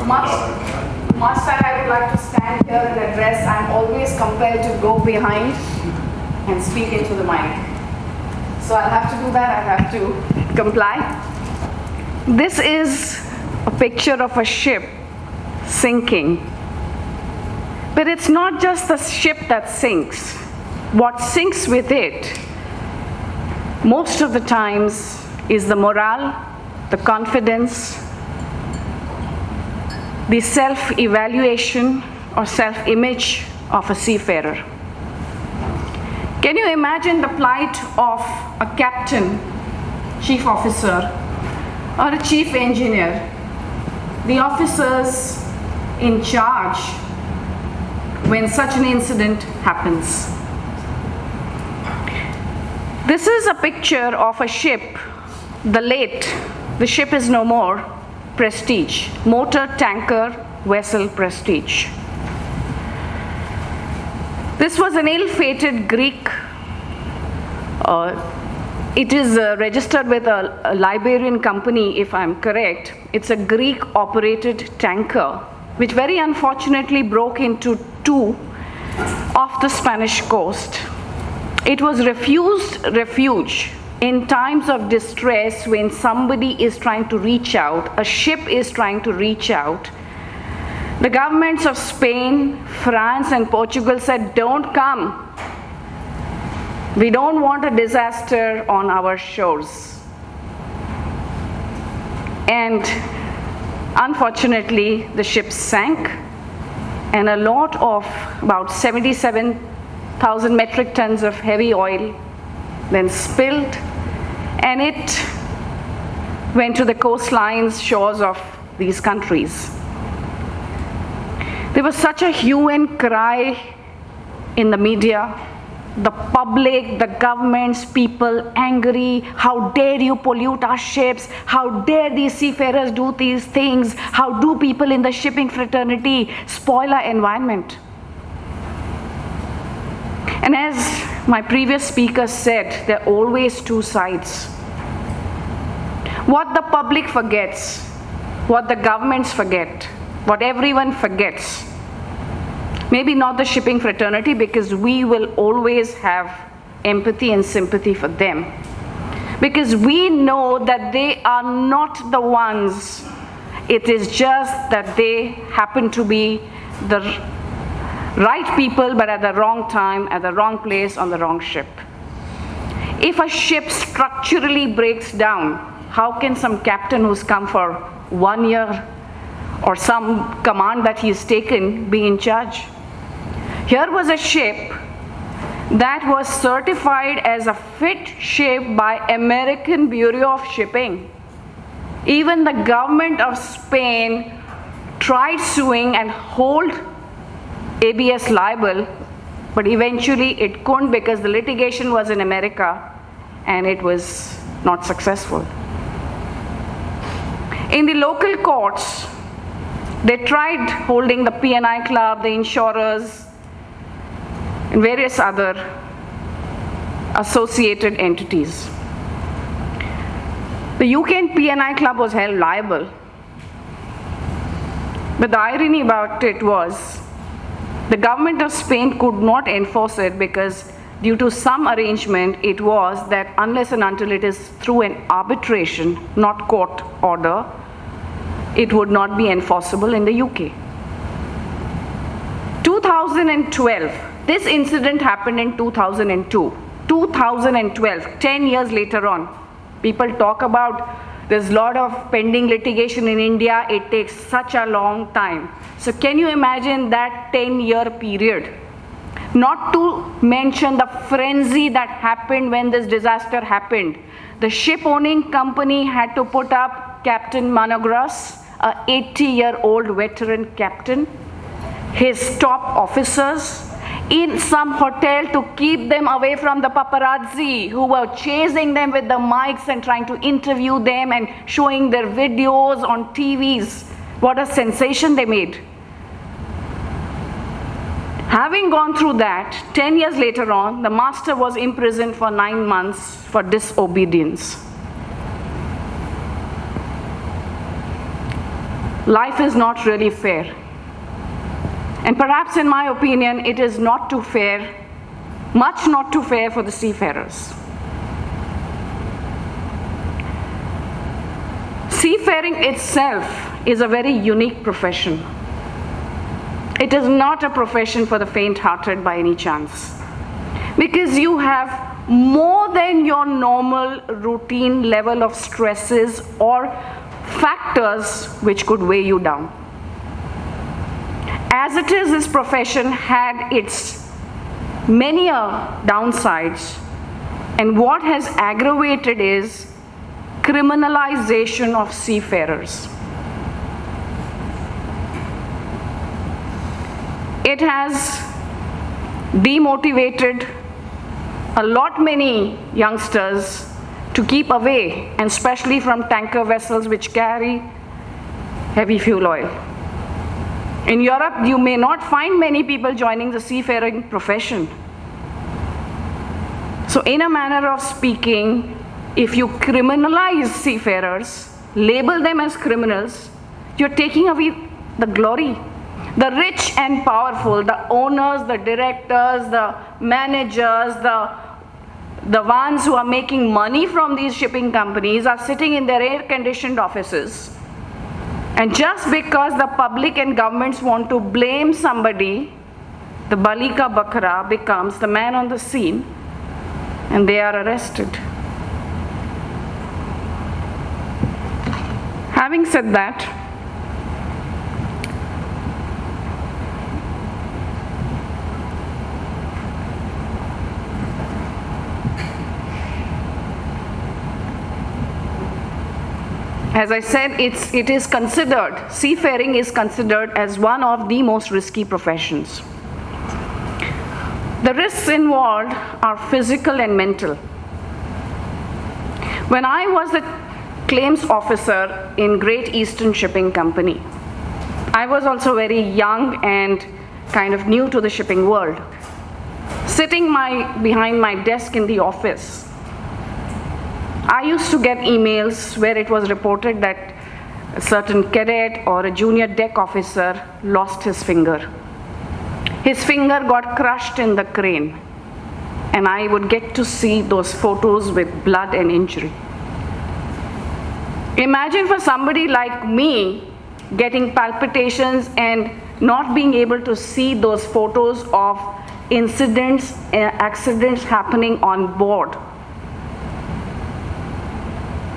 much that I would like to stand here and address, I'm always compelled to go behind and speak into the mic. So I'll have to do that, I have to comply. This is a picture of a ship sinking. But it's not just the ship that sinks. What sinks with it, most of the times, is the morale, the confidence, the self-evaluation or self-image of a seafarer. Can you imagine the plight of a captain, chief officer, or a chief engineer, the officers in charge, when such an incident happens? This is a picture of a ship, the ship is no more, Prestige, motor tanker vessel Prestige. This was an ill-fated Greek, it is registered with a Liberian company, if I'm correct. It's a Greek-operated tanker, which very unfortunately broke into two off the Spanish coast. It was refused refuge in times of distress when somebody is trying to reach out, a ship is trying to reach out. The governments of Spain, France, and Portugal said, don't come. We don't want a disaster on our shores. And unfortunately, the ship sank, and a lot of about 77,000 metric tons of heavy oil then spilled, and it went to the coastlines, shores of these countries. There was such a hue and cry in the media, the public, the governments, people angry. How dare you pollute our ships? How dare these seafarers do these things? How do people in the shipping fraternity spoil our environment? And as my previous speaker said, there are always two sides. What the public forgets, what the governments forget, what everyone forgets, maybe not the shipping fraternity, because we will always have empathy and sympathy for them, because we know that they are not the ones. It is just that they happen to be the right people, but at the wrong time, at the wrong place, on the wrong ship. If a ship structurally breaks down, how can some captain who's come for 1 year or some command that he's taken be in charge? Here was a ship that was certified as a fit ship by American Bureau of Shipping. Even the government of Spain tried suing and hold ABS liable, but eventually it couldn't because the litigation was in America and it was not successful. In the local courts, they tried holding the P&I Club, the insurers, and various other associated entities. The UK P&I Club was held liable, but the irony about it was the government of Spain could not enforce it because due to some arrangement, it was that unless and until it is through an arbitration, not court order, it would not be enforceable in the UK. 2012, this incident happened in 2002. 2012, 10 years later on. People talk about there's a lot of pending litigation in India, it takes such a long time. So can you imagine that 10-year period? Not to mention the frenzy that happened when this disaster happened. The ship-owning company had to put up Captain Manogras, a 80-year-old veteran captain, his top officers, in some hotel to keep them away from the paparazzi who were chasing them with the mics and trying to interview them and showing their videos on TVs. What a sensation they made. Having gone through that, 10 years later on, the master was imprisoned for 9 months for disobedience. life is not really fair. And perhaps, in my opinion, it is not too fair, much not too fair for the seafarers. Seafaring itself is a very unique profession. It is not a profession for the faint-hearted by any chance, because you have more than your normal routine level of stresses or factors which could weigh you down. As it is, this profession had its many downsides, and what has aggravated is criminalization of seafarers. It has demotivated a lot many youngsters to keep away, and especially from tanker vessels which carry heavy fuel oil. In Europe, you may not find many people joining the seafaring profession. So in a manner of speaking, if you criminalize seafarers, label them as criminals, you're taking away the glory. The rich and powerful, the owners, the directors, the managers, the ones who are making money from these shipping companies are sitting in their air-conditioned offices. And just because the public and governments want to blame somebody, the Balika Bakra becomes the man on the scene, and they are arrested. Having said that, as I said, it is considered, seafaring is considered as one of the most risky professions. The risks involved are physical and mental. When I was the claims officer in Great Eastern Shipping Company, I was also very young and kind of new to the shipping world. Sitting behind my desk in the office, I used to get emails where it was reported that a certain cadet or a junior deck officer lost his finger. His finger got crushed in the crane, and I would get to see those photos with blood and injury. Imagine for somebody like me getting palpitations and not being able to see those photos of incidents, accidents happening on board.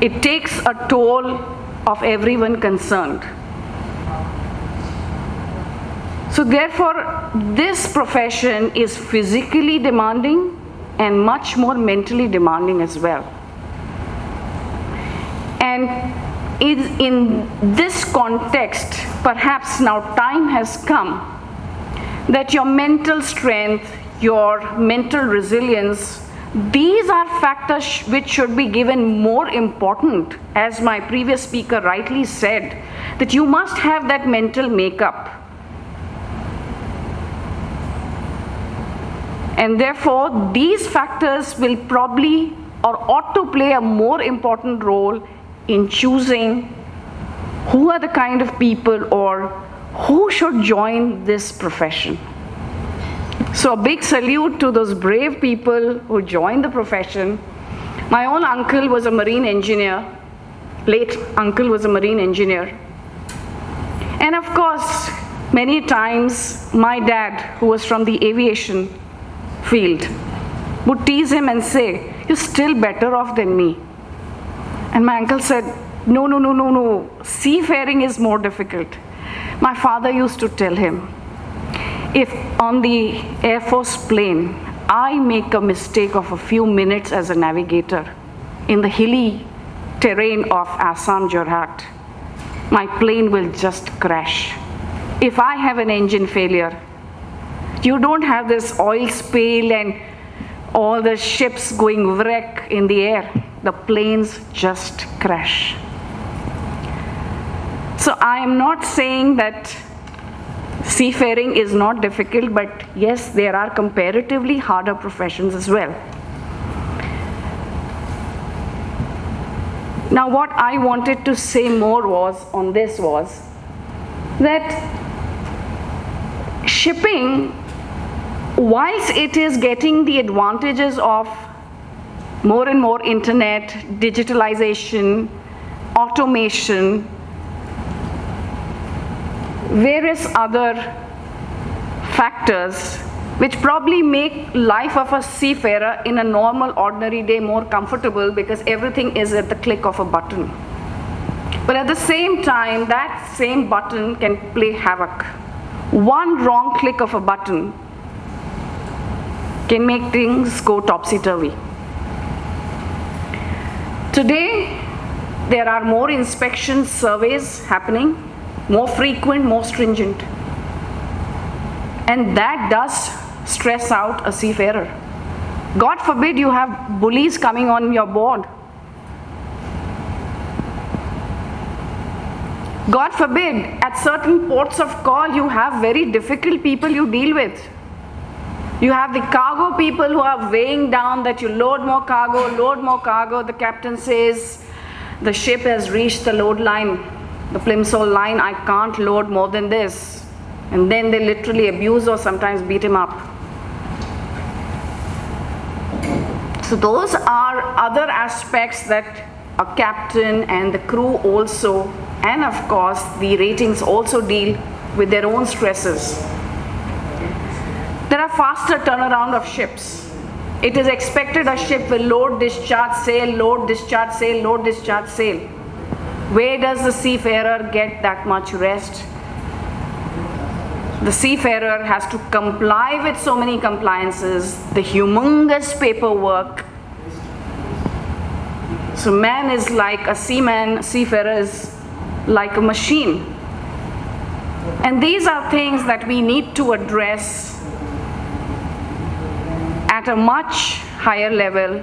It takes a toll of everyone concerned. So therefore, this profession is physically demanding and much more mentally demanding as well. And in this context, perhaps now time has come that your mental strength, your mental resilience, these are factors which should be given more important, as my previous speaker rightly said, that you must have that mental makeup. And therefore, these factors will probably or ought to play a more important role in choosing who are the kind of people or who should join this profession. So a big salute to those brave people who joined the profession. My own uncle was a marine engineer, late uncle was a marine engineer. And of course, many times my dad, who was from the aviation field, would tease him and say, "You're still better off than me." And my uncle said, no, seafaring is more difficult. My father used to tell him, if on the Air Force plane, I make a mistake of a few minutes as a navigator in the hilly terrain of Assam, Jorhat, my plane will just crash. If I have an engine failure, you don't have this oil spill and all the ships going wreck in the air. The planes just crash. So I am not saying that seafaring is not difficult, but yes, there are comparatively harder professions as well. Now what I wanted to say more was, that shipping, whilst it is getting the advantages of more and more internet, digitalization, automation, various other factors which probably make life of a seafarer in a normal, ordinary day more comfortable because everything is at the click of a button. But at the same time, that same button can play havoc. One wrong click of a button can make things go topsy-turvy. Today, there are more inspection surveys happening, more frequent, more stringent. And that does stress out a seafarer. God forbid you have bullies coming on your board. God forbid, at certain ports of call, you have very difficult people you deal with. You have the cargo people who are weighing down that you load more cargo. The captain says, the ship has reached the load line, the plimsoll line, I can't load more than this. And then they literally abuse or sometimes beat him up. So those are other aspects that a captain and the crew also, and of course the ratings also deal with their own stresses. There are faster turnaround of ships. It is expected a ship will load, discharge, sail, load, discharge, sail, load, discharge, sail. Where does the seafarer get that much rest? The seafarer has to comply with so many compliances, the humongous paperwork. So man is like a seaman, seafarer is like a machine. And these are things that we need to address at a much higher level.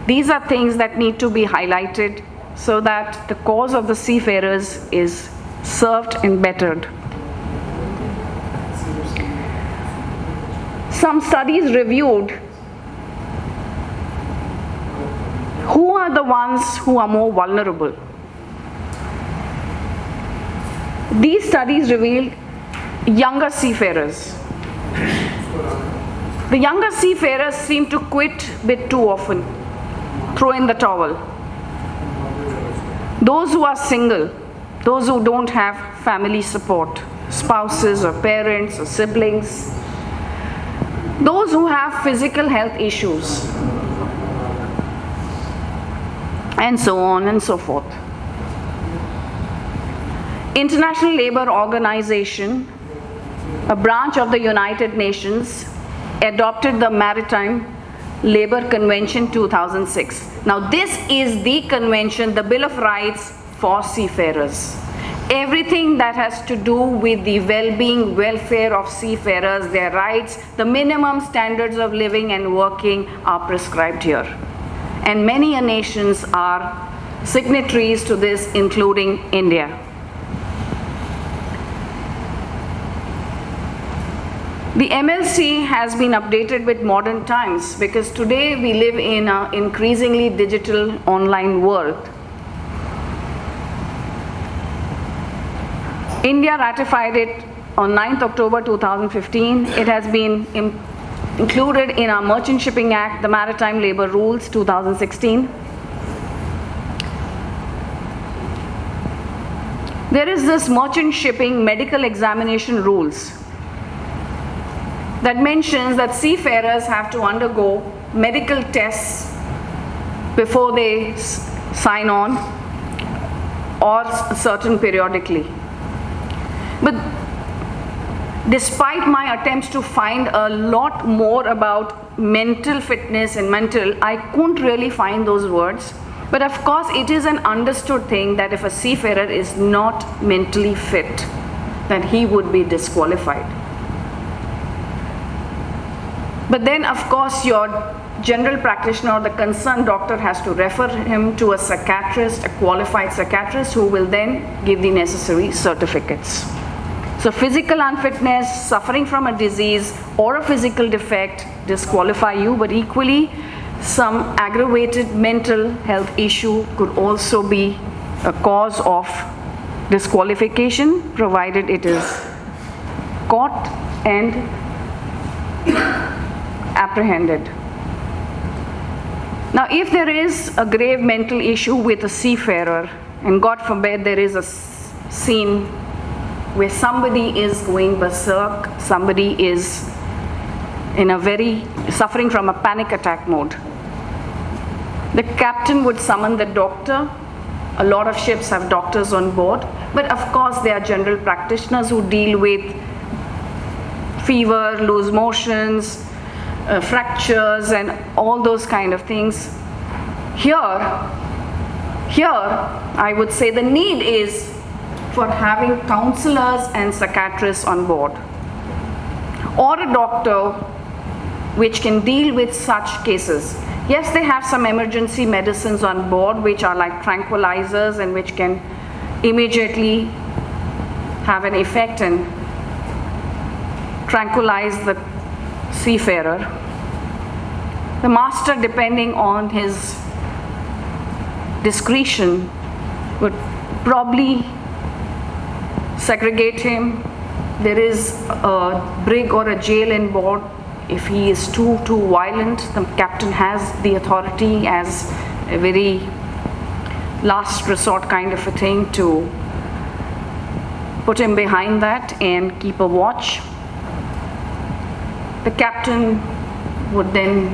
These are things that need to be highlighted so that the cause of the seafarers is served and bettered. Some studies reviewed who are the ones who are more vulnerable. These studies revealed younger seafarers. The younger seafarers seem to quit a bit too often, throw in the towel. Those who are single, those who don't have family support, spouses or parents or siblings, those who have physical health issues, and so on and so forth. International Labour Organization, a branch of the United Nations, adopted the Maritime Labour Convention 2006. Now this is the convention, the Bill of Rights for seafarers. Everything that has to do with the well-being, welfare of seafarers, their rights, the minimum standards of living and working are prescribed here. And many nations are signatories to this, including India. The MLC has been updated with modern times because today we live in an increasingly digital online world. India ratified it on 9th October 2015. It has been included in our Merchant Shipping Act, the Maritime Labour Rules 2016. There is this merchant shipping medical examination rules that mentions that seafarers have to undergo medical tests before they sign on or certain periodically. But despite my attempts to find a lot more about mental fitness and mental, I couldn't really find those words. But of course, it is an understood thing that if a seafarer is not mentally fit, then he would be disqualified. But then, of course, your general practitioner or the concerned doctor has to refer him to a psychiatrist, a qualified psychiatrist, who will then give the necessary certificates. So physical unfitness, suffering from a disease or a physical defect disqualify you, but equally some aggravated mental health issue could also be a cause of disqualification, provided it is caught and apprehended. Now, if there is a grave mental issue with a seafarer, and God forbid there is a scene where somebody is going berserk, somebody is in a suffering from a panic attack mode, the captain would summon the doctor. A lot of ships have doctors on board, but of course there are general practitioners who deal with fever, loose motions, fractures and all those kind of things. Here, I would say the need is for having counselors and psychiatrists on board, or a doctor which can deal with such cases. Yes, they have some emergency medicines on board which are like tranquilizers and which can immediately have an effect and tranquilize the seafarer. The master, depending on his discretion, would probably segregate him. There is a brig or a jail on board. If he is too violent, the captain has the authority as a very last resort kind of a thing to put him behind that and keep a watch. The captain would then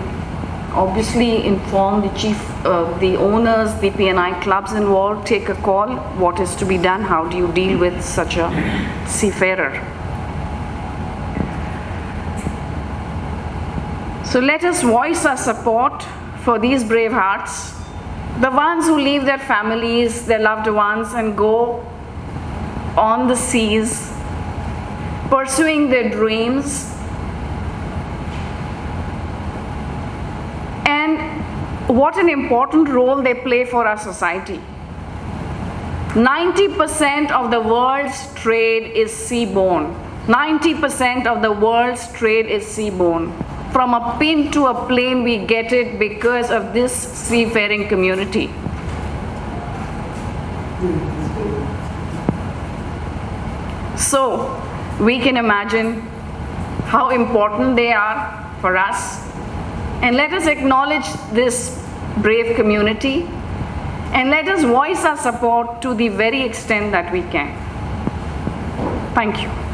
obviously inform the chief, the owners, the P&I clubs involved, take a call, what is to be done, how do you deal with such a seafarer. So let us voice our support for these brave hearts, the ones who leave their families, their loved ones, and go on the seas, pursuing their dreams. And what an important role they play for our society. 90% of the world's trade is seaborne. 90% of the world's trade is seaborne. From a pin to a plane, we get it because of this seafaring community. So we can imagine how important they are for us. And let us acknowledge this brave community, and let us voice our support to the very extent that we can. Thank you.